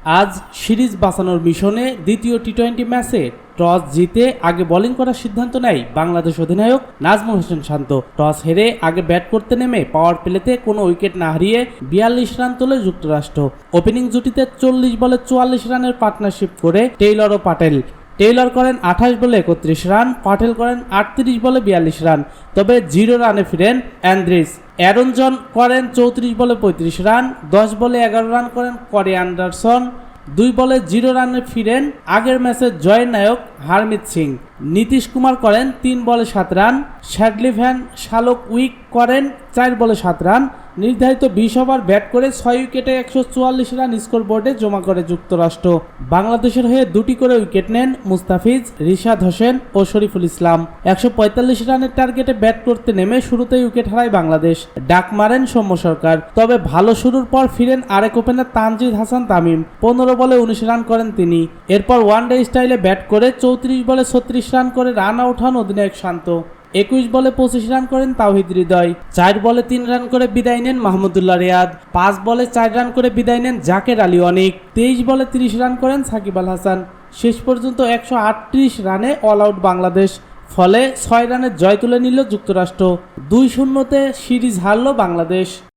আজ সিরিজ বাঁচানোর মিশনে দ্বিতীয় টি-20 ম্যাচে টস জিতে আগে বোলিং করার সিদ্ধান্ত নেয় বাংলাদেশ অধিনায়ক নাজমুল হোসেন শান্ত। টস হেরে আগে ব্যাট করতে নেমে পাওয়ার প্লেতে কোনো উইকেট না হারিয়ে 42 রান তোলে যুক্তরাষ্ট্র। ওপেনিং জুটিতে 40 বলে 44 রানের পার্টনারশিপ করে টেইলর ও পাটেল। টেইলর করেন 28 বলে 31 রান, পাটেল করেন 38 বলে 42 রান। তবে 0 রানে ফিরেন অ্যান্ড্রিস। অ্যারন জন করেন 34 বলে 35 রান, 10 বলে 11 রান করেন করি অ্যান্ডারসন। 2 বলে 0 রানে ফিরেন আগের ম্যাচের জয়ের নায়ক হারমিত সিং। নীতিশ কুমার করেন 3 বলে 7 রান, শ্যাডলি ভ্যান শালক উইক করেন 4 বলে 7 রান। নির্ধারিত 20 ওভার ব্যাট করে 6 উইকেটে 144 রান স্কোরবোর্ডে জমা করে যুক্তরাষ্ট্র। বাংলাদেশের হয়ে 2টি করে উইকেট নেন মুস্তাফিজ, রিশাদ হোসেন ও শরীফুল ইসলাম। 145 রানের টার্গেটে ব্যাট করতে নেমে শুরুতেই উইকেট হারায় বাংলাদেশ। ডাক মারেন সৌম্য সরকার। তবে ভালো শুরুর পর ফিরেন আরেক ওপেনার তানজিদ হাসান তামিম। 15 বলে 19 রান করেন তিনি। এরপর ওয়ানডে স্টাইলে ব্যাট করে 34 বলে 36 রান করে রান আউট হন অধিনায়ক শান্ত। 21 বলে 25 রান করেন তাওহিদ হৃদয়। 4 বলে 3 রান করে বিদায় নেন মাহমুদুল্লাহ রিয়াদ। 5 বলে 4 রান করে বিদায় নেন জাকের আলী অনিক। 23 বলে 30 রান করেন সাকিব আল হাসান। শেষ পর্যন্ত 138 রানে অল আউট বাংলাদেশ। ফলে 6 রানের জয় তুলে নিল যুক্তরাষ্ট্র। 2-0-তে সিরিজ হারল বাংলাদেশ।